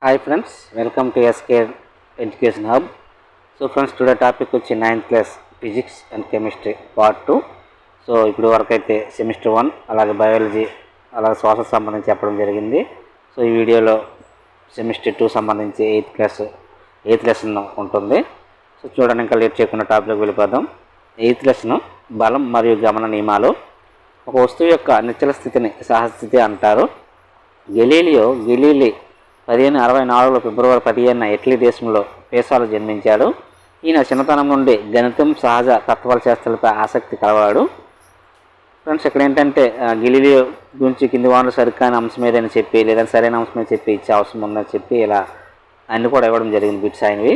Hi friends, welcome to SK Education Hub. So friends, today topic వచ్చి 9th class Physics and Chemistry Part 2. So ఇప్పుడు వరకు అయితే semester 1 అలాగే biology అలాగే social సంబంధించి చెప్పడం జరిగింది. సో ఈ వీడియోలో సెమిస్టర్ 2 సంబంధించి 8th లెసన్ ఉంటుంది. సో చూడండి, ఇంకా లేట్ చేయకుండా టాపిక్లోకి వెళ్ళిపోదాం. 8th లెసన్ బలం మరియు గమన నియమాలు. ఒక వస్తువు యొక్క నిశ్చల స్థితిని సహస్థితి అంటారు. గెలీలియో 1564 ఫిబ్రవరి 15న ఇటలీ దేశంలో పేసాలో జన్మించాడు. ఈయన చిన్నతనం నుండి గణితం, సహజ తత్వాల శాస్త్రాలపై ఆసక్తి కలవాడు. ఫ్రెండ్స్, ఇక్కడ ఏంటంటే గెలీలియో గురించి కింది వాటిలో సరికాని అంశం ఏదైనా చెప్పి లేదా సరైన అంశం మీద చెప్పి ఇచ్చే అవసరం ఉందని చెప్పి ఇలా అన్ని కూడా ఇవ్వడం జరిగింది బిట్స్ ఆయనవి.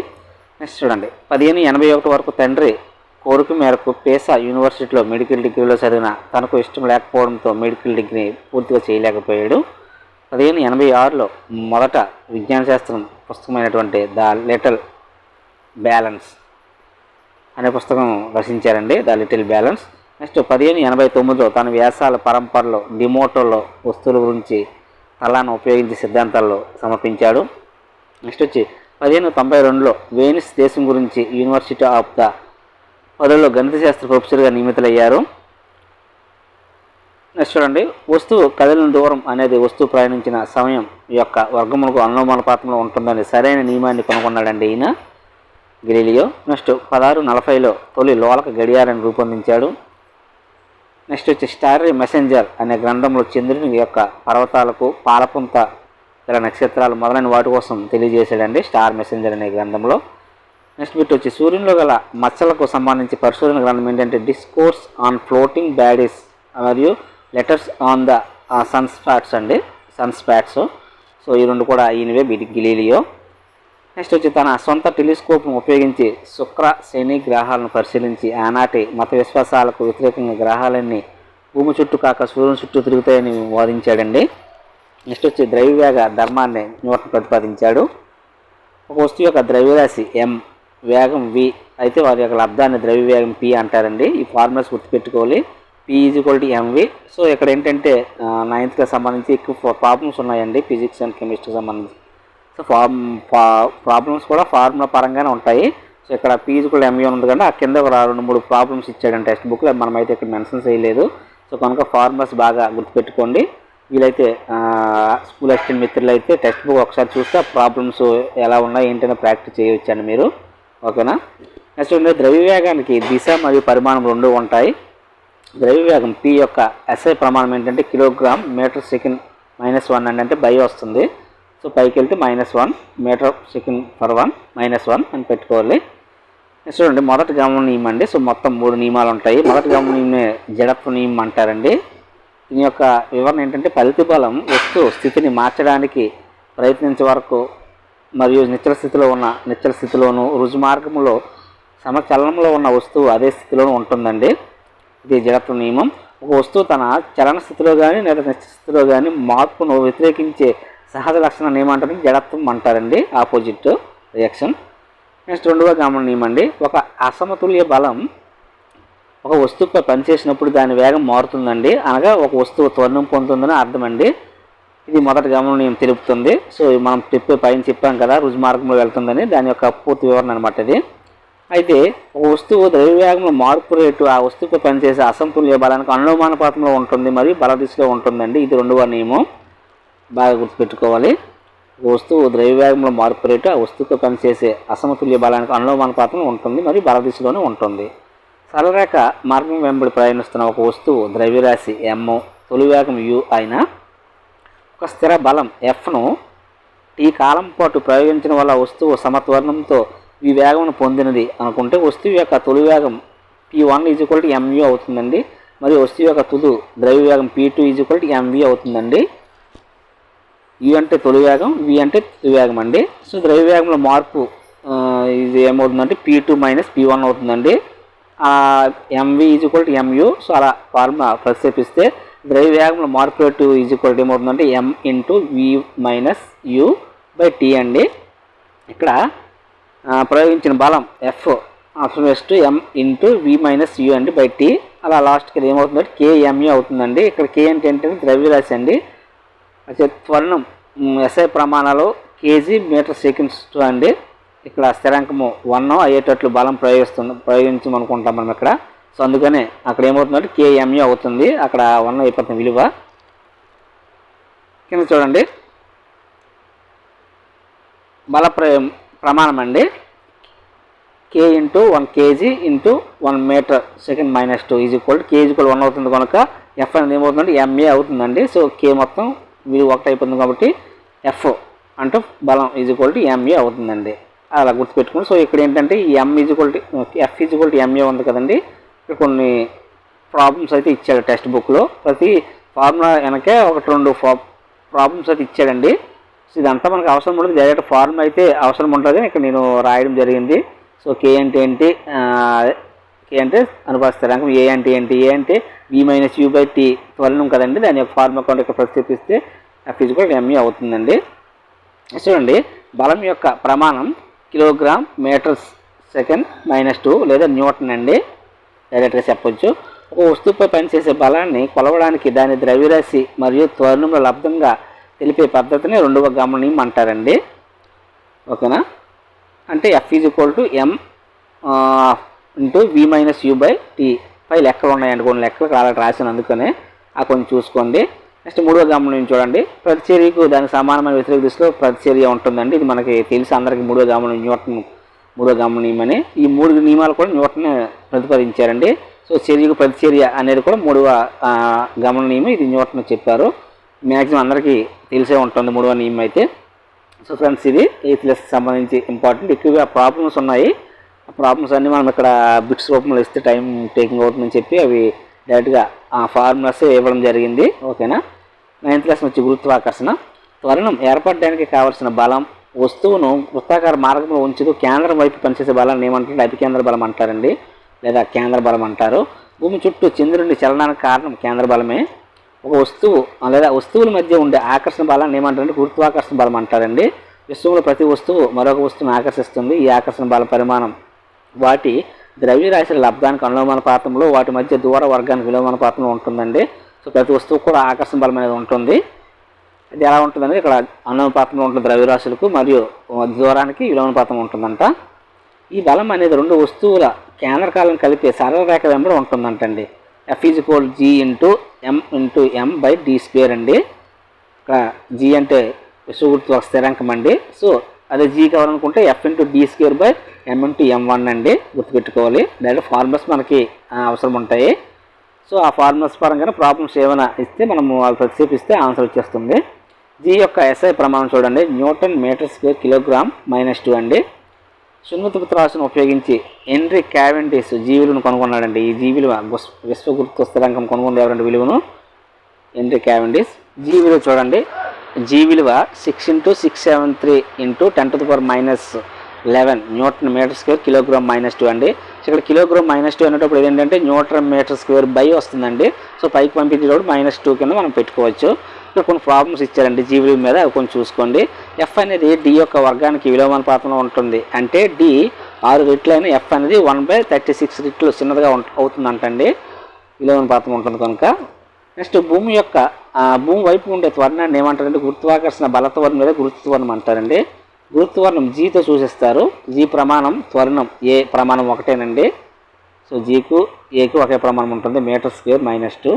నెక్స్ట్ చూడండి, 1581 వరకు తండ్రి కోరిక మేరకు పేసా యూనివర్సిటీలో మెడికల్ డిగ్రీలో చదివిన తనకు ఇష్టం లేకపోవడంతో మెడికల్ డిగ్రీ పూర్తిగా చేయలేకపోయాడు. 1586లో మొదట విజ్ఞాన శాస్త్రం పుస్తకమైనటువంటి ద లిటిల్ బ్యాలెన్స్ అనే పుస్తకం రచించారండి, ద లిటిల్ బ్యాలెన్స్. నెక్స్ట్ 1589లో తన వ్యాసాల పరంపరలో డిమోటోలో వస్తువుల గురించి తలాను ఉపయోగించి సిద్ధాంతాల్లో సమర్పించాడు. నెక్స్ట్ వచ్చి 1592లో వెనిస్ దేశం గురించి యూనివర్సిటీ ఆఫ్ ద పదులో గణిత శాస్త్ర ప్రొఫెసర్గా నియమితులయ్యారు. నెక్స్ట్ చూడండి, వస్తువు కదిలిన దూరం అనేది వస్తువు ప్రయాణించిన సమయం యొక్క వర్గములకు అనులోమానుపాతంలో ఉంటుందని సరైన నియమాన్ని కనుగొన్నాడండి ఈయన గెలీలియో. నెక్స్ట్ 1640లో తొలి లోలక గడియారాన్ని రూపొందించాడు. నెక్స్ట్ వచ్చి స్టారీ మెసెంజర్ అనే గ్రంథంలో చంద్రుని యొక్క పర్వతాలకు పాలపుంత గల నక్షత్రాలు మొదలైన వాటి కోసం తెలియజేశాడండి, స్టార్ మెసెంజర్ అనే గ్రంథంలో. నెక్స్ట్ బిట్ వచ్చి సూర్యునిలో గల మచ్చలకు సంబంధించి పరిశోధన గ్రంథం ఏంటంటే డిస్కోర్స్ ఆన్ ఫ్లోటింగ్ బాడీస్ మరియు letters on the sunspots. So ఈ రెండు కూడా ఈయనవే గెలీలియో. నెక్స్ట్ వచ్చి తన సొంత టెలిస్కోప్ను ఉపయోగించి శుక్ర, శని గ్రహాలను పరిశీలించి ఆనాటి మత విశ్వాసాలకు వ్యతిరేకంగా గ్రహాలన్నీ భూమి చుట్టూ కాక సూర్యుని చుట్టూ తిరుగుతాయని వాదించాడండి. నెక్స్ట్ వచ్చి ద్రవ్యవేగ ధర్మాన్ని న్యూటన్ ప్రతిపాదించాడు. ఒక వస్తువు యొక్క ద్రవ్యరాశి m, వేగం v అయితే వారి యొక్క లబ్ధాన్ని ద్రవ్యవేగం p అంటారండి. ఈ ఫార్ములాస్ గుర్తుపెట్టుకోవాలి. P = mv. సో ఇక్కడ ఏంటంటే 9th క్లాస్ సంబంధించి ఎక్కువ ప్రాబ్లమ్స్ ఉన్నాయండి ఫిజిక్స్ అండ్ కెమిస్ట్రీకి సంబంధించి. సో ప్రాబ్లమ్స్ కూడా ఫార్ములా పరంగానే ఉంటాయి. సో ఇక్కడ P = mv ఉంది కానీ ఆ కింద ఒక 2-3 ప్రాబ్లమ్స్ ఇచ్చాడండి టెక్స్ట్ బుక్లో, మనమైతే ఇక్కడ మెన్షన్ చేయలేదు. సో కనుక ఫార్ములాస్ బాగా గుర్తుపెట్టుకోండి. వీలైతే స్కూల్ అసిస్టెంట్ మిత్రులు అయితే టెక్స్ట్ బుక్ ఒకసారి చూస్తే ప్రాబ్లమ్స్ ఎలా ఉన్నాయి ఏంటనే ప్రాక్టీస్ చేయవచ్చండి మీరు, ఓకేనా. నెక్స్ట్ ద్రవ్యవేగానికి దిశ మరియు పరిమాణం రెండు ఉంటాయి. ద్రవ్యవేగం P యొక్క SI ప్రమాణం ఏంటంటే కిలోగ్రామ్ మీటర్ సెకండ్ -1 అంటే బై వస్తుంది. సో పైకి వెళ్తే -1 మీటర్ సెకండ్ పర్ 1 అని పెట్టుకోవాలి. నెక్స్ట్ చూడండి, మొదటి గమన నియమం అండి. సో మొత్తం 3 నియమాలు ఉంటాయి. మొదటి గమన నియమే జడత్వ నియమం అంటారండి. దీని యొక్క వివరణ ఏంటంటే ఫలిత బలం వస్తువు స్థితిని మార్చడానికి ప్రయత్నించే వరకు మరియు నిశ్చల స్థితిలోను రుజు మార్గంలో సమచలనంలో ఉన్న వస్తువు అదే స్థితిలోనూ ఉంటుందండి. ఇది జడత్వ నియమం. ఒక వస్తువు తన చలన స్థితిలో కానీ లేదా నిశ్చల స్థితిలో కానీ మార్పును వ్యతిరేకించే సహజ లక్షణ నియమం అంటే జడత్వం అంటారండి, ఆపోజిట్ రియాక్షన్. నెక్స్ట్ రెండవ గమన నియమం అండి. ఒక అసమతుల్య బలం ఒక వస్తువుపై పనిచేసినప్పుడు దాని వేగం మారుతుందండి, అనగా ఒక వస్తువు త్వరణం పొందుతుందని అర్థం అండి. ఇది మొదటి గమన నియమం తెలుపుతుంది. సో మనం పైన చెప్పాం కదా రుజు మార్గంలో వెళ్తుందని, దాని యొక్క పూర్తి వివరణ అనమాట ఇది. అయితే ఒక వస్తువు ద్రవ్యవేగంలో మార్పు రేటు ఆ వస్తువుపై పనిచేసే అసమతుల్య బలానికి అనులోమానుపాతంలో ఉంటుంది మరియు బల దిశలో ఉంటుందండి. ఇది రెండవ నియమం, బాగా గుర్తుపెట్టుకోవాలి. ఒక వస్తువు ద్రవ్యవేగంలో మార్పు రేటు ఆ వస్తువుపై పనిచేసే అసమతుల్య బలానికి అనులోమానుపాతంలో ఉంటుంది మరియు బల దిశలోనే ఉంటుంది. సరళరేఖ మార్గం వెంబడి ప్రయాణిస్తున్న ఒక వస్తువు ద్రవ్యరాశి m, తొలి వేగం u అయిన ఒక స్థిర బలం Fను t కాలం పాటు ప్రయోగించడం వల్ల వస్తువు సమత్వరణంతో ఈ వేగమును పొందినది అనుకుంటే వస్తువు యొక్క తొలి వేగం P1 = mu అవుతుందండి, మరియు వస్తువు యొక్క తుది ద్రవ్యవేగం P2 = mv అవుతుందండి. u అంటే తొలి వేగం, v అంటే తుది వేగం అండి. సో ద్రవ్యవేగంలో మార్పు ఇది ఏమవుతుందంటే P2 - P1 అవుతుందండి. mv = mu. సో అలా ఫార్ములా ప్రతిక్షేపిస్తే ద్రవ్యవేగంలో మార్పు రేటు ఏమవుతుందంటే m × v - u/t అండి. ఇక్కడ ప్రయోగించిన బలం F m × v - u అండి /t. అలా లాస్ట్కి ఏమవుతుందంటే kmu అవుతుందండి. ఇక్కడ k అంటే ఏంటంటే ద్రవ్యరాశి అండి. త్వరణం SI ప్రమాణాలు కేజీ మీటర్ సెకండ్స్ టూ అండి. ఇక్కడ స్థిరాంకము 1 అయ్యేటట్లు బలం ప్రయోగించమనుకుంటాం మనం ఇక్కడ. సో అందుకనే అక్కడ ఏమవుతుందంటే కేఎంఏ అవుతుంది, అక్కడ 1 అయిపోతుంది విలువ. కింద చూడండి బల ప్రమాణం అండి. K into 1 kg into 1 metre second minus 2 is equal K is equal 1 అవుతుంది కనుక F అనేది ఏమవుతుందంటే MA అవుతుందండి. సో K మొత్తం విలువ 1 అయిపోతుంది కాబట్టి F అంటే బలం ఈజ్ ఈక్వల్ టు MA అవుతుందండి. అలా గుర్తుపెట్టుకోండి. సో ఇక్కడ ఏంటంటే ఈ M is equal to F is equal to MA ఉంది కదండి. ఇక్కడ కొన్ని ప్రాబ్లమ్స్ అయితే ఇచ్చాడు టెక్స్ట్ బుక్లో. ప్రతి ఫార్ములా వెనకే 1-2 ప్రాబ్లమ్స్ అయితే ఇచ్చాడండి. సో ఇదంతా మనకు అవసరం ఉండదు, డైరెక్ట్ ఫార్ములా అయితే అవసరం ఉంటుంది. ఇక్కడ నేను రాయడం జరిగింది. సో K అంటే ఏంటి, K అంటే అనుపాత స్థిరాంకం, A అంటే ఏంటి, A అంటే V minus U by T త్వరణం కదండి. దాని యొక్క ఫార్ములా అకౌంట్ ఇక్కడ ప్రతిపిస్తే F is equal to MA అవుతుందండి. చూడండి బలం యొక్క ప్రమాణం కిలోగ్రామ్ మీటర్స్ సెకండ్ మైనస్ 2 లేదా న్యూటన్ అండి, డైరెక్ట్గా చెప్పొచ్చు. ఒక వస్తువుపై పనిచేసే బలాన్ని కొలవడానికి దాని ద్రవ్యరాశి మరియు త్వరణంలో లబ్ధంగా తెలిపే పద్ధతిని రెండవ గమనం అంటారండి. ఓకేనా, అంటే F is equal to M into V minus U by T. పై లెక్కలు ఉన్నాయండి, కొన్ని లెక్కలు అలా రాసిన, అందుకనే ఆ కొన్ని చూసుకోండి. నెక్స్ట్ మూడవ గమనం చూడండి. ప్రతిచర్యకు దానికి సమానమైన వ్యతిరేక దిశలో ప్రతిచర్య ఉంటుందండి. ఇది మనకి తెలిసి అందరికీ మూడవ గమనం న్యూటన్ మూడవ గమన నియమని. ఈ 3 నియమాలు కూడా న్యూటన్ ప్రతిపాదించారండి. సో చర్యకు ప్రతిచర్య అనేది కూడా మూడవ గమన నియమం, ఇది న్యూటన్ చెప్పారు. మ్యాక్సిమం అందరికీ తెలిసే ఉంటుంది మూడవ నియమం అయితే. సో ఫ్రెండ్స్ ఇది 8th లెసన్కి సంబంధించి ఇంపార్టెంట్. ఎక్కువగా ప్రాబ్లమ్స్ ఉన్నాయి. ఆ ప్రాబ్లమ్స్ అన్నీ మనం ఇక్కడ బిట్స్ రూపంలో ఇస్తే టైం టేకింగ్ అవుతుందని చెప్పి అవి డైరెక్ట్గా ఫార్ములాసే ఇవ్వడం జరిగింది. ఓకేనా. 9th లెసన్ వచ్చి గురుత్వాకర్షణ. త్వరణం ఏర్పడడానికి కావలసిన బలం వస్తువును వృత్తాకార మార్గంలో ఉంచుతూ కేంద్రం వైపు పనిచేసే బలాన్ని ఏమంటారంటే అభికేంద్ర బలం అంటారండి, లేదా కేంద్ర బలం అంటారు. భూమి చుట్టూ చంద్రుడి చలనానికి కారణం కేంద్ర బలమే. ఒక వస్తువు లేదా వస్తువుల మధ్య ఉండే ఆకర్షణ బలాన్ని ఏమంటారంటే గురుత్వాకర్షణ బలం అంటారండి. విశ్వంలో ప్రతి వస్తువు మరొక వస్తువును ఆకర్షిస్తుంది. ఈ ఆకర్షణ బల పరిమాణం వాటి ద్రవ్యరాశుల లబ్ధానికి అనులోమానుపాతంలో, వాటి మధ్య దూర వర్గానికి విలోమానుపాతంలో ఉంటుందండి. సో ప్రతి వస్తువు కూడా ఆకర్షణ బలం అనేది ఉంటుంది. ఇది ఎలా ఉంటుందంటే ఇక్కడ అనులోమానుపాతంలో ఉంటుంది ద్రవ్యరాశులకు, మరియు దూరానికి విలోమానుపాతం ఉంటుందంట. ఈ బలం అనేది 2 వస్తువుల కేంద్రకాలను కలిపే సరళ రేఖ వెంబడి ఉంటుందంటండి. F is equal G into M into M by D square అండి. ఇక్కడ G అంటే విశ్వగురుత్వ స్థిరాంకం అండి. సో అదే G కావాలనుకుంటే F into D square by M into M1 అండి, గుర్తుపెట్టుకోవాలి. డైరెక్ట్ ఫార్ములాస్ మనకి అవసరం ఉంటాయి. సో ఆ ఫార్ములాస్ పరంగా ప్రాబ్లమ్స్ ఏమైనా ఇస్తే మనము వాళ్ళు ప్రతిక్షేపిస్తే ఆన్సర్ వచ్చేస్తుంది. G యొక్క SI ప్రమాణం చూడండి, newton metre square kilogram minus 2 అండి. సున్నితపు రాశిని ఉపయోగించి హెన్రీ క్యావెండిష్ G విలువను కనుగొన్నాడండి. ఈ G విలువ విశ్వగురుత్వ స్థిరాంకం కనుగొంది ఎవరంటే విలువను హెన్రీ క్యావెండిష్. G విలువ చూడండి, G విలువ 6 into 673 into 10 to the power minus 11 newton metre square kilogram minus 2 అండి. ఇక్కడ కిలోగ్రామ్ మైనస్ 2 అనేటప్పుడు ఏంటంటే న్యూటన్ మీటర్ స్క్వేర్ బై వస్తుందండి. సో పైకి పంపించేటప్పుడు -2 కింద మనం పెట్టుకోవచ్చు. ఇక్కడ కొన్ని ప్రాబ్లమ్స్ ఇచ్చారండి G విలువ మీద, అవి కొంచెం చూసుకోండి. F అనేది D యొక్క వర్గానికి విలోమానుపాతంలో ఉంటుంది. అంటే D 6 రెట్లు అయిన F అనేది 1/36 రెట్లు చిన్నదిగా అవుతుందంటండి, విలోమానుపాతం ఉంటుంది కనుక. నెక్స్ట్ భూమి యొక్క భూమి వైపు ఉండే త్వరణాన్ని ఏమంటారంటే గురుత్వాకర్షణ బలత్వరణం లేదా గురుత్వరణం అంటారండి. గురుత్వరణం Gతో సూచిస్తారు. G ప్రమాణం, త్వరణం A ప్రమాణం ఒకటేనండి. సో Gకు Aకు ఒకే ప్రమాణం ఉంటుంది, మీటర్ స్క్వేర్ -2.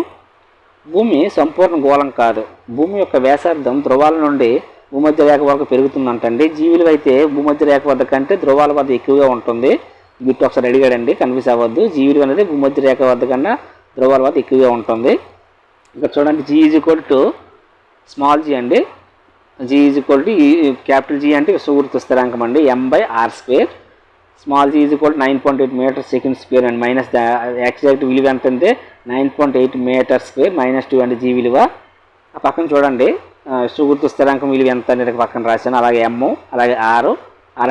భూమి సంపూర్ణ గోళం కాదు. భూమి యొక్క వ్యాసార్థం ధ్రువాల నుండి భూమధ్య రేఖ వరకు పెరుగుతుందంటండి. G విలువ అయితే భూమధ్య రేఖ వద్ద కంటే ధ్రువాల వద్ద ఎక్కువగా ఉంటుంది. బిట్ ఒకసారి అడిగాడండి, కన్ఫ్యూజ్ అవ్వద్దు. G విలువ అనేది భూమధ్య రేఖ వద్ద కన్నా ధ్రువాల వద్ద ఎక్కువగా ఉంటుంది. ఇక్కడ చూడండి G is equal to small g అండి. G is equal to capital G అంటే విశ్వగురుత్వ స్థిరాంకం అండి, M/R square. Small g is equal to 9.8 metre second square అండి. మైనస్ ఎగ్జాక్ట్ విలువ ఎంత అంటే 9.8 మీటర్ స్క్వేర్ -2 అండి G విలువ. ఆ పక్కన చూడండి విశ్వగురుత్వ స్థిరాంకం విలువ ఎంత అనేది పక్కన రాశాను. అలాగే M, అలాగే R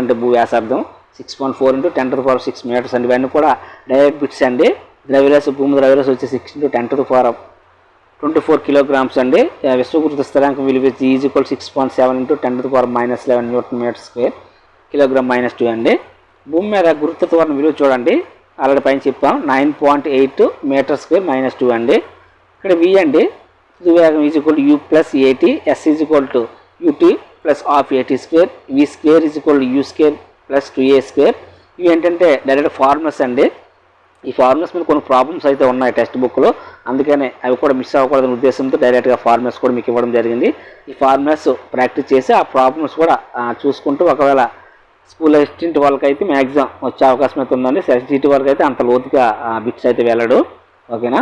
అంటే భూ వ్యాసార్థం 6.4 into 10 to the power 6 metres అండి. ఇవన్నీ కూడా డైరెక్ట్ బిట్స్ అండి. ద్రవ్యరాశి భూమి ద్రవ్యరాశి వచ్చి 6 into 10 to the power 24 kilograms అండి. విశ్వగురుత్వ స్థిరాంకం విలువ G is equal 6.7 into 10 to the power -11 newton metre square kilogram -2 అండి. భూమి మీద గురుత్వ త్వరణం విలువ చూడండి, ఆల్రెడీ పైన చెప్పాం, 9.8 మీటర్ స్క్వేర్ -2 అండి. ఇక్కడ V అండి, వేగం is equal to U plus AT, S is equal to UT plus half AT square, V square is equal to U square plus 2a square. ఇవి ఏంటంటే డైరెక్ట్ ఫార్ములాస్ అండి. ఈ ఫార్ములాస్ మీద కొన్ని ప్రాబ్లమ్స్ అయితే ఉన్నాయి టెక్స్ట్ బుక్లో, అందుకనే అవి కూడా మిస్ అవ్వకూడదనే ఉద్దేశంతో డైరెక్ట్గా ఫార్ములాస్ కూడా మీకు ఇవ్వడం జరిగింది. ఈ ఫార్ములాస్ ప్రాక్టీస్ చేసి ఆ ప్రాబ్లమ్స్ కూడా చూసుకుంటూ ఒకవేళ స్కూల్ అసిస్టెంట్ వాళ్ళకి అయితే మ్యాక్సిమం వచ్చే అవకాశం అయితే ఉందండి. సెన్సిటివ్ వాళ్ళకి అయితే అంత లోతుగా బిట్స్ అయితే వెళ్ళడు. ఓకేనా.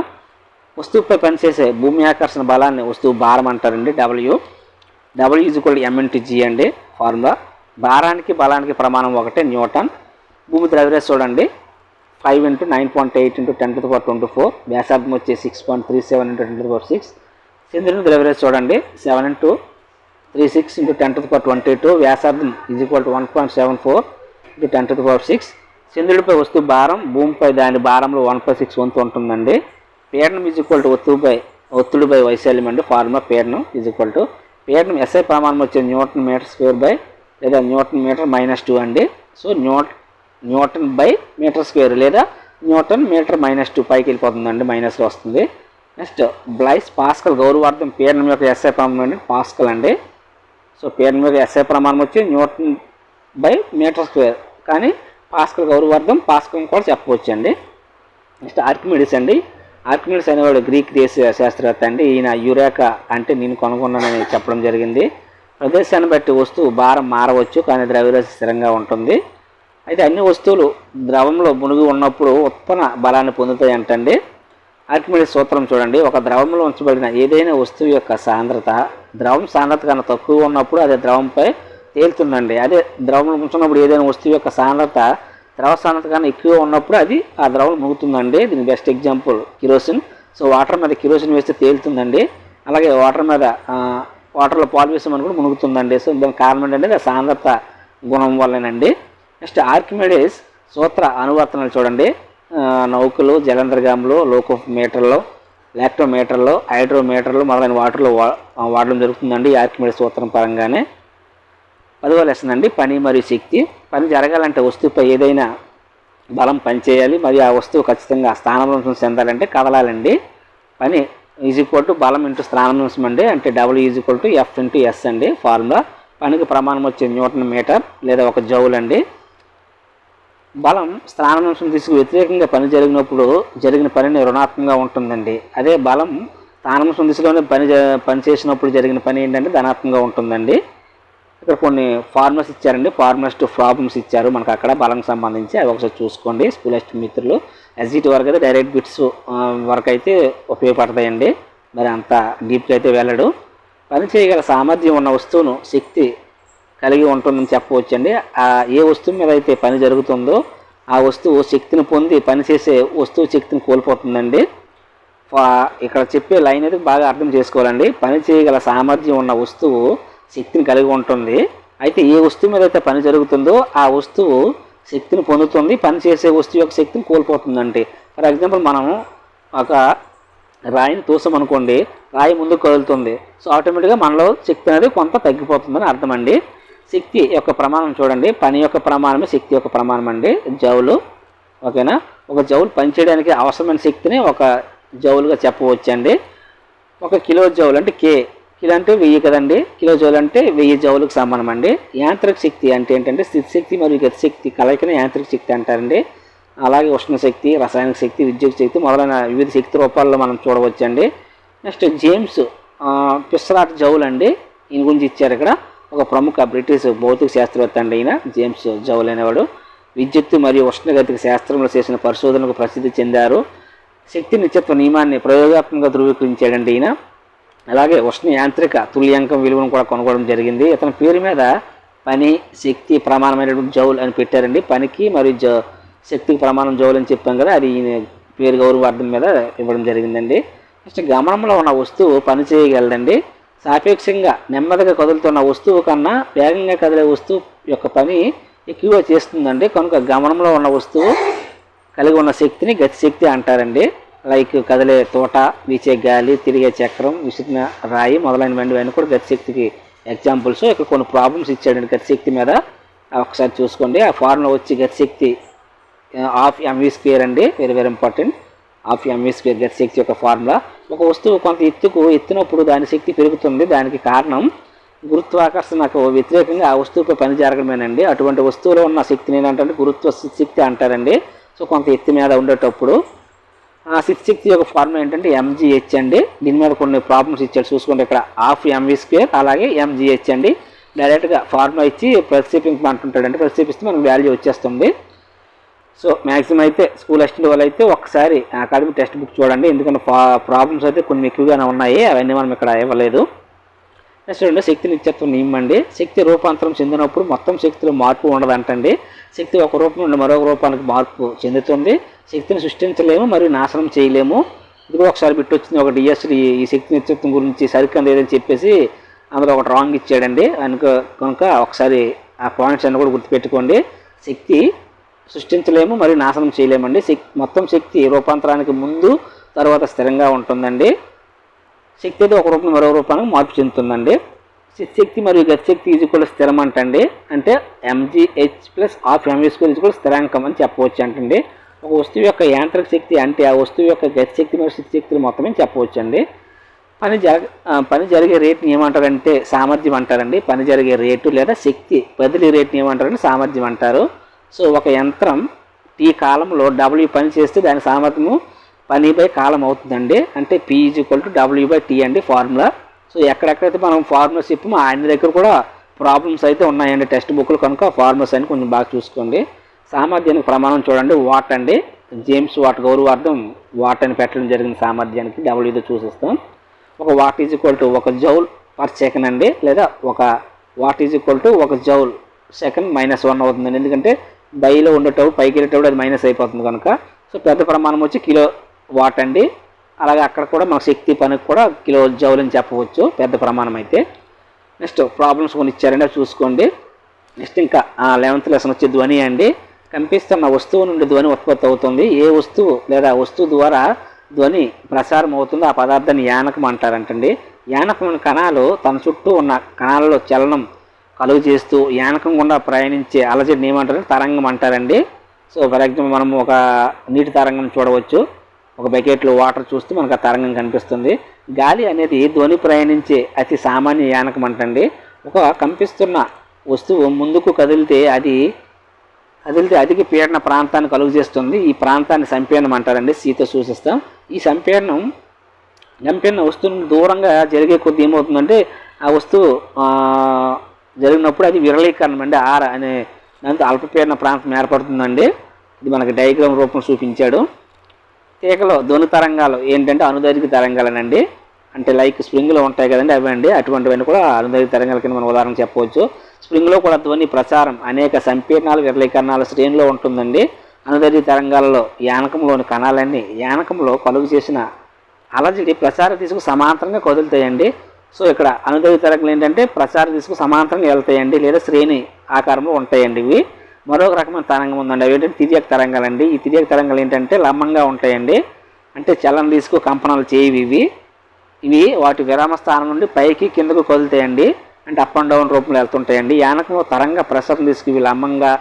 వస్తువుపై పనిచేసే భూమి ఆకర్షణ బలాన్ని వస్తువు భారం అంటారండి. W is equal to m/g అండి ఫార్ములా. భారానికి బలానికి ప్రమాణం ఒకటే న్యూటన్. భూమి ద్రవ్యరాశి చూడండి 5 × 9.8 × 10⁻24. వ్యాసార్థం వచ్చి 6.37 × 10⁻6. చంద్రుని ద్రవ్యరాశి చూడండి 7 × 36 × 10⁻22. వ్యాసార్థం ఈజ్ ఈక్వల్ టు 1.74 × 10⁻6. చంద్రుడిపై వస్తువు భారం భూమిపై దాని భారంలో 1/6 వంతు ఉంటుందండి. పీడనం ఈజ్ ఈక్వల్ టు ఒత్తిడిపై వైశాల్యం అండి ఫార్ములా. పీడనం ఈజ్ ఈక్వల్ టు పీడనం SI ప్రమాణం వచ్చే న్యూటన్ మీటర్ స్క్వేర్ బై లేదా న్యూటన్ మీటర్ -2 అండి. So newton by metre square లేదా న్యూటన్ మీటర్ -2 పైకి వెళ్ళిపోతుందండి, మైనస్లో వస్తుంది. నెక్స్ట్ బ్లైస్ పాస్కల్ గౌరవార్థం పీడనం యొక్క SI ప్రమాణం అండి పాస్కల్ అండి. సో పీడనం యొక్క SI ప్రమాణం వచ్చి న్యూటన్ బై మీటర్ స్క్వేర్, కానీ పాస్కల్ గౌరవార్థం పాస్కల్ కూడా చెప్పవచ్చు అండి. నెక్స్ట్ ఆర్కిమిడిస్ అండి. ఆర్కిమిడిస్ అనేవాడు గ్రీక్ దేశ శాస్త్రవేత్త అండి. ఈయన యురేకా అంటే నేను కనుగొన్నానని చెప్పడం జరిగింది. ప్రదేశాన్ని బట్టి వస్తువు భారం మారవచ్చు, కానీ ద్రవ్యరాశి స్థిరంగా ఉంటుంది. అయితే అన్ని వస్తువులు ద్రవంలో మునిగి ఉన్నప్పుడు ఉత్పన్న బలాన్ని పొందుతాయి అంటండి. ఆర్కిమిడిస్ సూత్రం చూడండి. ఒక ద్రవంలో ఉంచబడిన ఏదైనా వస్తువు యొక్క సాంద్రత ద్రవం సాంద్రత కన్నా తక్కువ ఉన్నప్పుడు అదే ద్రవంపై తేలుతుందండి. అదే ద్రవంలో ఉంచున్నప్పుడు ఏదైనా వస్తువు యొక్క సాంద్రత ద్రవ సాంద్రత కన్నా ఎక్కువ ఉన్నప్పుడు అది ఆ ద్రవం మునుగుతుందండి. దీని best example kerosene. So water మీద కిరోసిన్ వేస్తే తేలుతుందండి. అలాగే వాటర్లో పాలు వేసామని కూడా మునుగుతుందండి. సో దానికి కారణం ఏంటంటే సాంద్రత గుణం వల్లనండి. నెక్స్ట్ ఆర్కిమిడిస్ సూత్ర అనువర్తనాలు చూడండి. నౌకలు, జలంతర్గాములు, లోకోమీటర్లు, లాక్టోమీటర్లు, హైడ్రోమీటర్లు మొదలైన వాటర్లో వాడడం జరుగుతుందండి ఆర్కిమిడిస్ సూత్రం పరంగానే. 10వ లెసన్ అండి పని మరియు శక్తి. పని జరగాలంటే వస్తువుపై ఏదైనా బలం పనిచేయాలి మరియు ఆ వస్తువు ఖచ్చితంగా స్థానభ్రంశం చెందాలంటే కదలాలండి. పని ఈజ్ ఈక్వల్ టు బలం ఇంటూ స్థానభ్రంశం అండి. అంటే W is equal to F × S అండి ఫార్ములా. పనికి ప్రమాణం వచ్చే న్యూటన్ మీటర్ లేదా 1 జౌల్ అండి. బలం స్థానాంశం తీసుకు వ్యతిరేకంగా పని జరిగినప్పుడు జరిగిన పనిని రుణాత్మకంగా ఉంటుందండి. అదే బలం స్థానాంశం దిశలోనే పని చేసినప్పుడు జరిగిన పని ఏంటంటే ధనాత్మకంగా ఉంటుందండి. ఇక్కడ కొన్ని ఫార్ములాస్ ఇచ్చారండి, ఫార్ములాస్ టు ప్రాబ్లమ్స్ ఇచ్చారు మనకు అక్కడ బలంకి సంబంధించి. అవి ఒకసారి చూసుకోండి స్కూల్ అసిస్టెంట్ మిత్రులు. SGT వరకు అయితే డైరెక్ట్ బిట్స్ వరకు అయితే ఉపయోగపడతాయండి, మరి అంత డీప్గా అయితే వెళ్ళడు. పని చేయగల సామర్థ్యం ఉన్న వస్తువును శక్తి కలిగి ఉంటుందని చెప్పవచ్చండి. ఏ వస్తువు మీద అయితే పని జరుగుతుందో ఆ వస్తువు శక్తిని పొంది పనిచేసే వస్తువు శక్తిని కోల్పోతుందండి. ఇక్కడ చెప్పే లైన్ అయితే బాగా అర్థం చేసుకోవాలండి. పని చేయగల సామర్థ్యం ఉన్న వస్తువు శక్తిని కలిగి ఉంటుంది. అయితే ఏ వస్తువు మీద అయితే పని జరుగుతుందో ఆ వస్తువు శక్తిని పొందుతుంది, పనిచేసే వస్తువు యొక్క శక్తిని కోల్పోతుందండి. ఫర్ ఎగ్జాంపుల్ మనము ఒక రాయిని తోసామనుకోండి, రాయి ముందుకు కదులుతుంది. సో ఆటోమేటిక్గా మనలో శక్తి అనేది కొంత తగ్గిపోతుందని అర్థం అండి. శక్తి యొక్క ప్రమాణం చూడండి. పని యొక్క ప్రమాణమే శక్తి యొక్క ప్రమాణం అండి, జౌలు. ఓకేనా. ఒక జౌల్ పనిచేయడానికి అవసరమైన శక్తిని ఒక జౌలుగా చెప్పవచ్చండి. 1 కిలో జౌల్ అంటే కిలో అంటే 1000 కదండి, కిలో జౌల్ అంటే 1000 జౌలుకు సమానం అండి. యాంత్రిక శక్తి అంటే ఏంటంటే స్థితి శక్తి మరియు గతి శక్తి కలయికనే యాంత్రిక శక్తి అంటారండి. అలాగే ఉష్ణ శక్తి, రసాయనిక శక్తి, విద్యుత్ శక్తి మొదలైన వివిధ శక్తి రూపాల్లో మనం చూడవచ్చండి. నెక్స్ట్ జేమ్స్ పిస్రాట్ జౌల్ అండి, ఈయన గురించి ఇచ్చారు ఇక్కడ. ఒక ప్రముఖ బ్రిటిష్ భౌతిక శాస్త్రవేత్త అండి ఈయన, జేమ్స్ జౌల్ అనేవాడు. విద్యుత్తు మరియు ఉష్ణగతిక శాస్త్రంలో చేసిన పరిశోధనకు ప్రసిద్ధి చెందారు. శక్తి నిత్యత్వ నియమాన్ని ప్రయోగాత్మకంగా ధృవీకరించాడండి ఈయన. అలాగే ఉష్ణ యాంత్రిక తుల్యాంకం విలువను కూడా కనుగొనడం జరిగింది. ఇతని పేరు మీద పని శక్తి ప్రమాణమైనటువంటి జౌల్ అని పెట్టారండి. పనికి మరియు శక్తికి ప్రమాణం జౌల్ అని చెప్పాం కదా, అది ఈయన పేరు గౌరవార్థం మీద ఇవ్వడం జరిగిందండి. నెక్స్ట్ గమనంలో ఉన్న వస్తువు పని చేయగలదండి. సాపేక్షంగా నెమ్మదిగా కదులుతున్న వస్తువు కన్నా వేగంగా కదిలే వస్తువు యొక్క పని ఎక్కువగా చేస్తుందండి. కనుక గమనంలో ఉన్న వస్తువు కలిగి ఉన్న శక్తిని గతిశక్తి అంటారండి. లైక్ కదిలే తోట, వీచే గాలి, తిరిగే చక్రం, విసిరిన రాయి మొదలైనవన్నీ కూడా గతిశక్తికి ఎగ్జాంపుల్స్. ఇక్కడ కొన్ని ప్రాబ్లమ్స్ ఇచ్చాడండి గతిశక్తి మీద, ఒకసారి చూసుకోండి. ఆ ఫార్ములా వచ్చి గతిశక్తి ½ mv² అండి, వెరీ వెరీ ఇంపార్టెంట్. ½ mv² గతిశక్తి యొక్క ఫార్ములా. ఒక వస్తువు కొంత ఎత్తుకు ఎత్తినప్పుడు దాని శక్తి పెరుగుతుంది. దానికి కారణం గురుత్వాకర్షణకు వ్యతిరేకంగా ఆ వస్తువుపై పని జరగడమేనండి. అటువంటి వస్తువులో ఉన్న శక్తిని ఏంటంటే గురుత్వ శక్తి అంటారండి. సో కొంత ఎత్తు మీద ఉండేటప్పుడు ఆ శక్తి యొక్క ఫార్ములా ఏంటంటే ఎంజీహెచ్ అండి. దీని మీద కొన్ని ప్రాబ్లమ్స్ ఇచ్చాడు చూసుకోండి. ఇక్కడ హాఫ్ ఎంవీ స్క్వేర్ అలాగే ఎంజీహెచ్ అండి. డైరెక్ట్గా ఫార్ములా ఇచ్చి ప్రతిక్షేపించమంటుంటాడండి. ప్రతిక్షేపిస్తే మనకు వాల్యూ వచ్చేస్తుంది. సో మ్యాక్సిమం అయితే స్కూల్ అసిస్టెంట్ వాళ్ళు అయితే ఒకసారి అకాడమిక్ టెక్స్ట్ బుక్ చూడండి. ఎందుకంటే ప్రాబ్లమ్స్ అయితే కొన్ని ఎక్కువగానే ఉన్నాయి, అవన్నీ మనం ఇక్కడ ఇవ్వలేదు. నెక్స్ట్ రెండు శక్తి నిత్యత్వం నియమం అండి. శక్తి రూపాంతరం చెందినప్పుడు మొత్తం శక్తిలో మార్పు ఉండదంటండి. శక్తి ఒక రూపం నుండి మరొక రూపానికి మార్పు చెందుతుంది. శక్తిని సృష్టించలేము మరియు నాశనం చేయలేము. ఇది కూడా ఒకసారి బిట్ వచ్చింది. ఒక డిఎస్సీ ఈ శక్తి నిత్యత్వం గురించి సరిగ్గా లేదని చెప్పేసి అందులో ఒకటి రాంగ్ ఇచ్చాడండి. కనుక ఒకసారి ఆ పాయింట్స్ అన్ని కూడా గుర్తుపెట్టుకోండి. శక్తి సృష్టించలేము మరియు నాశనం చేయలేమండి. మొత్తం శక్తి రూపాంతరానికి ముందు తర్వాత స్థిరంగా ఉంటుందండి. శక్తి అయితే ఒక రూపం మరో రూపానికి మార్పు చెందుతుందండి. శక్తి మరియు గతిశక్తి ఈజ్వల్ స్థిరం అంటండి. అంటే mgh plus half mv square is equal స్థిరాంకం అని చెప్పవచ్చు అంటండి. ఒక వస్తువు యొక్క యాంత్రిక శక్తి అంటే ఆ వస్తువు యొక్క గతిశక్తి మరియు శక్తిని మొత్తమే చెప్పవచ్చు అండి. పని జరిగే రేటుని ఏమంటారంటే సామర్థ్యం అంటారండి. పని జరిగే రేటు లేదా శక్తి బదిలీ రేటుని ఏమంటారంటే సామర్థ్యం అంటారు. సో ఒక యంత్రం టీ కాలంలో డబ్ల్యూ పని చేస్తే దాని సామర్థ్యము పని బై కాలం అవుతుందండి. అంటే పి W/T అండి ఫార్ములా. సో ఎక్కడెక్కడైతే మనం ఫార్ములాస్ చెప్పామో ఆయన దగ్గర కూడా ప్రాబ్లమ్స్ అయితే ఉన్నాయండి టెక్స్ట్ బుక్లు. కనుక ఫార్ములాస్ అని కొంచెం బాగా చూసుకోండి. సామర్థ్యానికి ప్రమాణం చూడండి వాట్ అండి. జేమ్స్ వాట్ గౌరవార్థం వాట్ అని పెట్టడం జరిగింది. సామర్థ్యానికి డబ్ల్యూతో చూసిస్తాం. ఒక what is equal to 1 joule per second అండి. లేదా ఒక what is equal to 1 joule second -1 అవుతుందండి. ఎందుకంటే బైలో ఉండేటప్పుడు పైకి వెళ్ళేటప్పుడు అది మైనస్ అయిపోతుంది కనుక. సో పెద్ద ప్రమాణం వచ్చి కిలో వాట్ అండి. అలాగే అక్కడ కూడా మన శక్తి పనికి కూడా కిలో జౌల్ అని చెప్పవచ్చు పెద్ద ప్రమాణం అయితే. నెక్స్ట్ ప్రాబ్లమ్స్ కొన్ని ఇచ్చారండి, అవి చూసుకోండి. నెక్స్ట్ ఇంకా 11th లెసన్ వచ్చి ధ్వని అండి. కనిపిస్తున్న వస్తువు నుండి ధ్వని ఉత్పత్తి అవుతుంది. ఏ వస్తువు లేదా వస్తువు ద్వారా ధ్వని ప్రసారం అవుతుందో ఆ పదార్థాన్ని యానకం అంటారంటండి. యానకం కణాలు తన చుట్టూ ఉన్న కణాలలో చలనం కలుగు చేస్తూ యానకం గుండా ప్రయాణించే అలజడిని ఏమంటారంటే తరంగం అంటారండి. సో ఫర్ ఎగ్జాంపుల్ మనం ఒక నీటి తరంగం చూడవచ్చు. ఒక బకెట్లో వాటర్ చూస్తే మనకు ఆ తరంగం కనిపిస్తుంది. గాలి అనేది ధ్వని ప్రయాణించే అతి సామాన్య యానకం అంటండి. ఒక కంపిస్తున్న వస్తువు ముందుకు కదిలితే అధిక పీడన ప్రాంతాన్ని కలుగు చేస్తుంది. ఈ ప్రాంతాన్ని సంపీడనం అంటారండి. సీతో సూచిస్తాం. ఈ సంపీడనం వస్తువును దూరంగా జరిగే కొద్ది ఏమవుతుందంటే ఆ వస్తువు జరిగినప్పుడు అది విరళీకరణం అండి. ఆర్ అనే దాంతో అల్పపీడన ప్రాంతం ఏర్పడుతుందండి. ఇది మనకి డయాగ్రామ్ రూపంలో చూపించాడు. తీగలో ధ్వని తరంగాలు ఏంటంటే అనుదైర్ఘ్య తరంగాలనండి. అంటే లైక్ స్ప్రింగ్లో ఉంటాయి కదండి, అవండి. అటువంటివన్నీ కూడా అనుదైర్ఘ్య తరంగాల కింద మనం ఉదాహరణ చెప్పవచ్చు. స్ప్రింగ్లో కూడా ధ్వని ప్రచారం అనేక సంపీడనాలు విరళీకరణాల శ్రేణిలో ఉంటుందండి. అనుదైర్ఘ్య తరంగాలలో యానకంలోని కణాలన్నీ యానకంలో కలుగు చేసిన అలజడి ప్రసార దిశకు సమాంతరంగా కదులుతాయండి. సో ఇక్కడ అనుదైర్ఘ్య తరంగాలు ఏంటంటే ప్రసార దిశకు సమాంతరంగా వెళ్తాయండి లేదా శ్రేణి ఆకారంలో ఉంటాయండి. ఇవి మరొక రకమైన తరంగం ఉందండి. అవి ఏంటంటే తిర్యక తరంగాలండి. ఈ తిర్యక తరంగాలు ఏంటంటే లంబంగా ఉంటాయండి. అంటే చలన దిశకు కంపనాలు చేయవి. ఇవి వాటి విరామ స్థానం నుండి పైకి కిందకు కదులుతాయండి. అంటే అప్ అండ్ డౌన్ రూపంలో వెళ్తుంటాయండి. యానకంలో తరంగ ప్రసరణ దిశకు ఇవి లంబంగా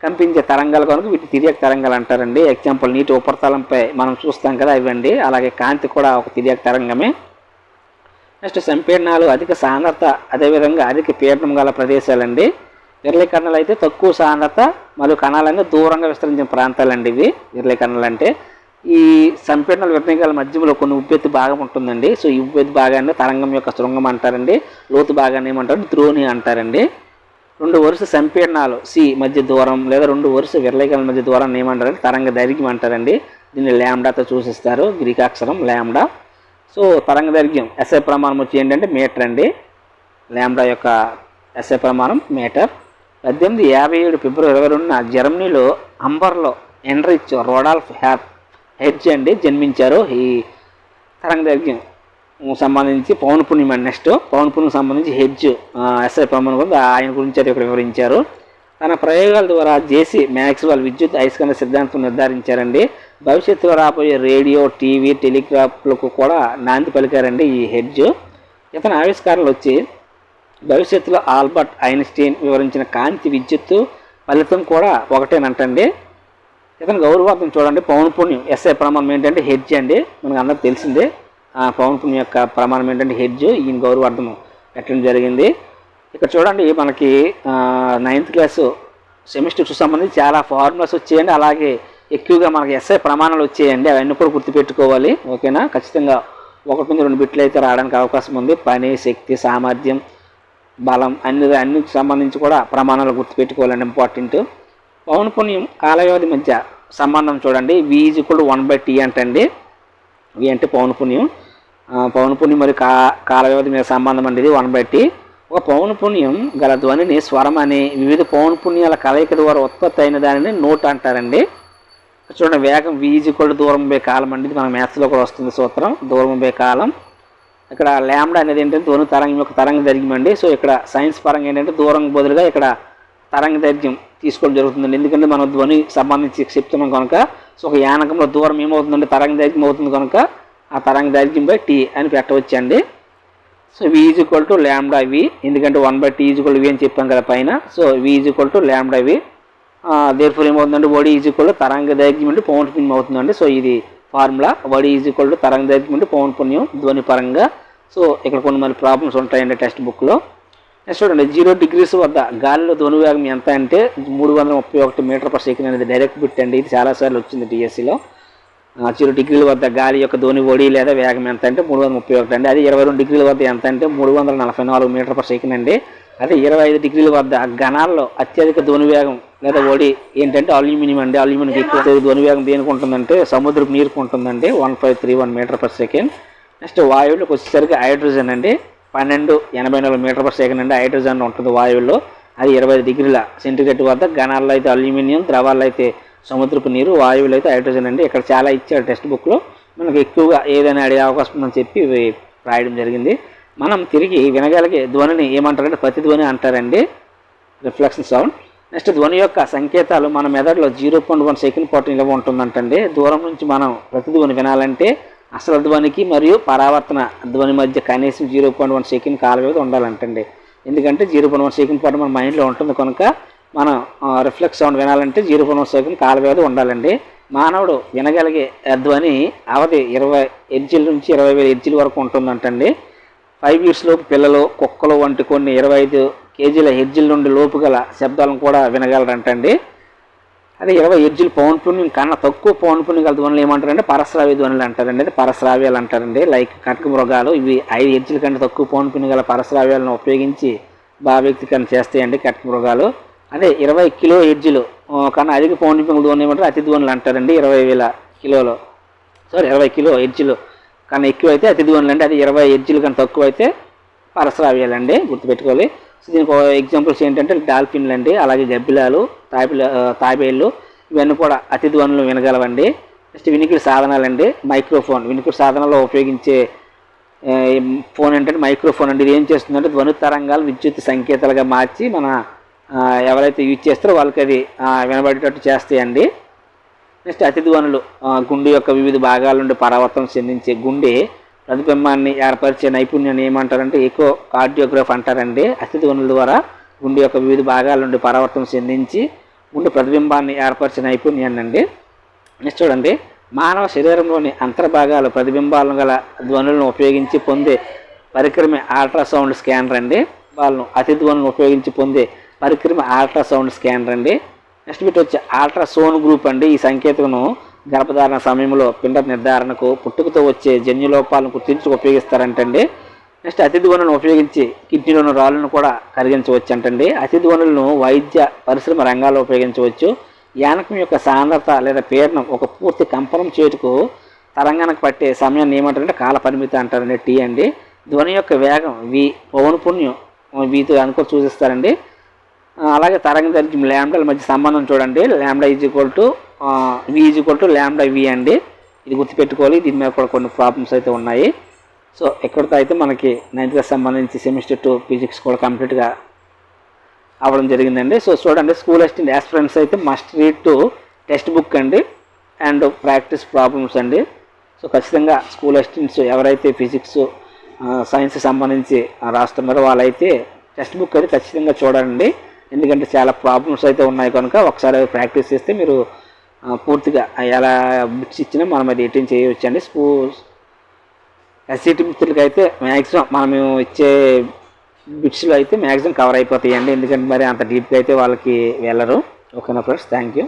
కంపించే తరంగాలు కనుక వీటి తిర్యక తరంగాలు అంటారండి. ఎగ్జాంపుల్ నీటి ఉపరితలంపై మనం చూస్తాం కదా, ఇవ్వండి. అలాగే కాంతి కూడా ఒక తిర్యక తరంగమే. నెక్స్ట్ సంపీడనాలు అధిక సాంద్రత అదేవిధంగా అధిక పీడనం గల ప్రదేశాలండి. విరళీకరణలు అయితే తక్కువ సాంద్రత మరియు కణాలన్నీ దూరంగా విస్తరించిన ప్రాంతాలండి ఇవి విరళీకరణలు అంటే. ఈ సంపీడనాల విరళీకరణల మధ్యలో కొన్ని ఉబ్బెత్తు భాగం ఉంటుందండి. సో ఈ ఉబ్బెత్తు భాగాన్ని తరంగం యొక్క శృంగం అంటారండి. లోతు భాగాన్ని ఏమంటారు ద్రోణి అంటారండి. 2 వరుస సంపీడనాలు సి మధ్య దూరం లేదా 2 వరుస విరళీకరణల మధ్య దూరాన్ని ఏమంటారంటే తరంగ దైర్ఘ్యం అంటారండి. దీన్ని ల్యాండాతో సూచిస్తారు, గ్రీక్ అక్షరం ల్యాండా. సో తరంగ దైర్ఘ్యం ఎస్ఐ ప్రమాణం వచ్చి ఏంటంటే మీటర్ అండి. ల్యాండా యొక్క ఎస్ఐ ప్రమాణం మీటర్. 1857 ఫిబ్రవరి 22న జర్మనీలో అంబర్లో ఎన్రిచ్ రోడాల్ఫ్ హెడ్జ్ అండి జన్మించారు. ఈ తరంగ దైర్ఘ్యం సంబంధించి పౌనపుణ్యం అండి. నెక్స్ట్ పౌనపుణ్యం సంబంధించి హెడ్జ్ ఎస్ఐ ప్రమాణం కూడా ఆయన గురించి ఇక్కడ వివరించారు. తన ప్రయోగాల ద్వారా జేసీ మ్యాక్స్వెల్ విద్యుత్ అయస్కాంత సిద్ధాంతం నిర్ధారించారండి. భవిష్యత్తులో రాబోయే రేడియో, టీవీ, టెలిగ్రాఫ్లకు కూడా నాంది పలికారండి ఈ హెడ్జ్. ఇతని ఆవిష్కారాలు వచ్చి భవిష్యత్తులో ఆల్బర్ట్ ఐన్స్టీన్ వివరించిన కాంతి విద్యుత్తు ఫలితం కూడా ఒకటేనంటండి. ఇతను గౌరవార్థం చూడండి. పౌనపుణ్యం ఎస్ఐ ప్రమాణం ఏంటంటే హెడ్జ్ అండి. మనకు అందరికి తెలిసిందే. పౌనపుణ్యం యొక్క ప్రమాణం ఏంటంటే హెడ్జ్. ఈయన గౌరవార్థం పెట్టడం జరిగింది. ఇక్కడ చూడండి మనకి 9th క్లాసు సెమిస్టర్కి సంబంధించి చాలా ఫార్ములాస్ వచ్చాయండి. అలాగే ఎక్కువగా మనకి ఎస్ఐ ప్రమాణాలు వచ్చాయండి. అవన్నీ కూడా గుర్తుపెట్టుకోవాలి. ఓకేనా, ఖచ్చితంగా 1-2 బిట్లు అయితే రావడానికి అవకాశం ఉంది. పని, శక్తి, సామర్థ్యం, బలం అన్నిటికి సంబంధించి కూడా ప్రమాణాలు గుర్తుపెట్టుకోవాలండి, ఇంపార్టెంట్. పౌనపుణ్యం కాల వ్యవధి మధ్య సంబంధం చూడండి. V = 1/T అంటండి. V అంటే పౌనపుణ్యం. పౌనపుణ్యం మరియు కాల వ్యవధి మీద సంబంధం అండి ఇది 1/T. ఒక పౌనపుణ్యం గల ధ్వనిని స్వరం అనే వివిధ పౌనపుణ్యాల కలయిక ద్వారా ఉత్పత్తి అయిన దానిని నోట్ అంటారండి. చూడండి, వేగం V = దూరం బై కాలం అండి. ఇది మన మ్యాథ్స్లో కూడా వస్తుంది సూత్రం, దూరం బై కాలం. ఇక్కడ లాంబ్డా అనేది ఏంటంటే ధ్వని తరంగం యొక్క తరంగ దైర్ఘ్యం అండి. సో ఇక్కడ సైన్స్ పరంగా ఏంటంటే దూరం బదులుగా ఇక్కడ తరంగ దైర్ఘ్యం తీసుకోవడం జరుగుతుందండి. ఎందుకంటే మనం ధ్వని సంబంధించి చెప్తున్నాం కనుక. సో ఒక యానకంలో దూరం ఏమవుతుందంటే తరంగ దైర్ఘ్యం అవుతుంది కనుక ఆ తరంగ దైర్ఘ్యం బై T అని పెట్టవచ్చండి. సో V = λV, ఎందుకంటే 1/T = V అని చెప్పాం కదా పైన. So V = λV. దేర్ఫోర్ ఏమవుతుందంటే వడి = తరంగ దైర్ఘ్యం అంటే పౌనపుణ్యం అవుతుందండి. సో ఇది ఫార్ములా. వడి = తరంగ దైర్ఘ్యం అంటే పౌనపుణ్యం ధ్వని పరంగా. సో ఇక్కడ కొన్ని మరి ప్రాబ్లమ్స్ ఉంటాయండి టెక్స్ట్ బుక్లో. నెక్స్ట్ చూడండి, 0 degrees వద్ద గాలిలో ధ్వని వేగం ఎంత అంటే 331 మీటర్/సెకండ్ అనేది డైరెక్ట్ బిట్ అండి. ఇది చాలాసార్లు వచ్చింది DSCలో. 0 degrees వద్ద గాలి యొక్క ధ్వని ఒడి లేదా వేగం ఎంత అంటే 331 అండి. అది 22 degrees వద్ద ఎంత అంటే 344 మీటర్/సెకండ్ అండి. అదే 25 degrees వద్ద గణాల్లో అత్యధిక ధ్వని వేగం లేదా ఒడి ఏంటంటే అల్యూమినియం అండి. అల్యూమినియం ఎక్కువ ధ్వని వేగం దేనికి ఉంటుందంటే సముద్రపు నీరుకు ఉంటుందండి, 1531 మీటర్/సెకండ్. నెక్స్ట్ వాయువులోకి వచ్చేసరికి హైడ్రోజన్ అండి, 1284 మీటర్/సెకండ్ అండి. హైడ్రోజన్ ఉంటుంది వాయువుల్లో. అది 25 degrees సెంటీగ్రేడ్ వద్ద. గణాల్లో అయితే అల్యూమినియం, ద్రవాల్లో అయితే సముద్రపు నీరు, వాయువులు అయితే హైడ్రోజన్ అండి. ఇక్కడ చాలా ఇచ్చాడు టెక్స్ట్ బుక్లో. మనకు ఎక్కువగా ఏదైనా అడిగే అవకాశం ఉందని చెప్పి ఇవి రాయడం జరిగింది. మనం తిరిగి వినగలిగే ధ్వనిని ఏమంటారంటే ప్రతిధ్వని అంటారండి, రిఫ్లెక్షన్ సౌండ్. నెక్స్ట్ ధ్వని యొక్క సంకేతాలు మన మెదడులో 0.1 సెకండ్ పాటు నిల్వ ఉంటుందంటండి. దూరం నుంచి మనం ప్రతిధ్వని వినాలంటే అసలు ధ్వనికి మరియు పరావర్తన ధ్వని మధ్య కనీసం 0.1 సెకండ్ కాల వ్యవధి ఉండాలంటండి. ఎందుకంటే 0.1 సెకండ్ పాటు మన మైండ్లో ఉంటుంది కనుక మనం రిఫ్లెక్స్ సౌండ్ వినాలంటే 0.1 సెకండ్ కాల వ్యవధి ఉండాలండి. మానవుడు వినగలిగే ధ్వని అవధి 20 హెర్ట్జ్ నుంచి 20,000 హెర్ట్జ్ వరకు ఉంటుందంటండి. 5 years లోపు పిల్లలు, కుక్కలు వంటి కొన్ని 25 kg హెర్ట్జ్ నుండి లోపు గల శబ్దాలను కూడా వినగలరంటండి. అదే 20 హెర్ట్జ్ పౌనపుణ్యం కన్నా తక్కువ పౌనపుణ్యం గల ధ్వనులు ఏమంటారంటే పరశ్రావ్య ధ్వనులు అంటారండి. అది పరశ్రావ్యాలు అంటారండి. లైక్ కటక మృగాలు ఇవి 5 హెర్ట్జ్ కంటే తక్కువ పౌనపుణ్యం గల పరశ్రావ్యాలను ఉపయోగించి భావవ్యక్తీకరణ చేస్తాయండి కటక మృగాలు. అదే 20 kHz కన్నా అధిక పౌనపుణ్యం ధ్వనులు ఏమంటారు అతి ధ్వనులు అంటారండి. 20 kHz కన్నా ఎక్కువ అయితే అతి ధ్వనులు అండి. అది 20 Hz కన్నా తక్కువ అయితే పరశ్రావ్యాలండి, గుర్తుపెట్టుకోవాలి. సో దీనికి ఎగ్జాంపుల్స్ ఏంటంటే డాల్ఫిన్లు అండి, అలాగే గబ్బిలాలు, తాబేళ్ళు ఇవన్నీ కూడా అతి ధ్వనులు వినగలవండి. నెక్స్ట్ వినికిడి సాధనాలండి, మైక్రోఫోన్ వినికిడి సాధనాల్లో ఉపయోగించే ఫోన్ ఏంటంటే మైక్రోఫోన్ అండి. ఇది ఏం చేస్తుందంటే ధ్వని తరంగాలు విద్యుత్ సంకేతాలుగా మార్చి మన ఎవరైతే యూజ్ చేస్తారో వాళ్ళకి అది వినబడేటట్టు చేస్తాయండి. నెక్స్ట్ అతి ధ్వనులు గుండె యొక్క వివిధ భాగాల నుండి పరావర్తనం చెందించే గుండె ప్రతిబింబాన్ని ఏర్పరిచే నైపుణ్యాన్ని ఏమంటారంటే ఎకో కార్డియోగ్రాఫ్ అంటారండి. అతి ధ్వనుల ద్వారా గుండె యొక్క వివిధ భాగాల నుండి పరావర్తనం చెందించి గుండె ప్రతిబింబాన్ని ఏర్పరిచే నైపుణ్యాన్ని అండి. నెక్స్ట్ చూడండి, మానవ శరీరంలోని అంతర్భాగాలు ప్రతిబింబాలను గల ధ్వనులను ఉపయోగించి పొందే పరికరమే అల్ట్రాసౌండ్ స్కానర్ అండి. వాళ్ళను అతి ధ్వనులను ఉపయోగించి పొందే పరికరమే అల్ట్రాసౌండ్ స్కానర్ అండి. నెక్స్ట్ బిట్ వచ్చి అల్ట్రాసోన్ గ్రూప్ అండి. ఈ సంకేతను గర్భధారణ సమయంలో పిండ నిర్ధారణకు, పుట్టుకతో వచ్చే జన్యులోపాలను గుర్తించి ఉపయోగిస్తారంటండి. నెక్స్ట్ అతి ధ్వనులను ఉపయోగించి కిడ్నీలోని రాళ్ళను కూడా కరిగించవచ్చు అంటండి. అతి ధ్వనులను వైద్య పరిశ్రమ రంగాల్లో ఉపయోగించవచ్చు. యానకం యొక్క సాంద్రత లేదా పీడనం ఒక పూర్తి కంపనం చేటుకు తరంగానికి పట్టే సమయాన్ని ఏమంటారంటే కాల పరిమితి అంటారండి, T అండి. ధ్వని యొక్క వేగం V, పౌనపుణ్యం Vతో అనుకో సూచిస్తారండి. అలాగే తరంగ దైర్ఘ్యం లాంబ్డాల మధ్య సంబంధం చూడండి. లాంబ్డా V λV అండి. ఇది గుర్తుపెట్టుకోవాలి. దీని మీద కూడా కొన్ని ప్రాబ్లమ్స్ అయితే ఉన్నాయి. సో ఎక్కడితో అయితే మనకి 9th క్లాస్ సంబంధించి సెమిస్టర్ 2 ఫిజిక్స్ కూడా కంప్లీట్గా అవ్వడం జరిగిందండి. సో చూడండి, స్కూల్ అసిస్టెంట్ యాస్పిరెంట్స్ అయితే must read to text book అండి అండ్ ప్రాక్టీస్ ప్రాబ్లమ్స్ అండి. సో ఖచ్చితంగా స్కూల్ అసిస్టెంట్స్ ఎవరైతే ఫిజిక్స్ సైన్స్ సంబంధించి రాస్తున్నారో వాళ్ళైతే టెక్స్ట్ బుక్ అయితే ఖచ్చితంగా చూడండి. ఎందుకంటే చాలా ప్రాబ్లమ్స్ అయితే ఉన్నాయి కనుక ఒకసారి ప్రాక్టీస్ చేస్తే మీరు పూర్తిగా ఎలా బిట్స్ ఇచ్చినా మనం అది అటెండ్ చేయవచ్చు అండి. SCT మిత్రులకి అయితే మ్యాక్సిమం మనం ఇచ్చే బిట్స్లో అయితే మ్యాక్సిమం కవర్ అయిపోతాయండి, ఎందుకంటే మరి అంత డీప్గా అయితే వాళ్ళకి వెళ్ళరు. ఓకేనా ఫ్రెండ్స్, థ్యాంక్ యూ.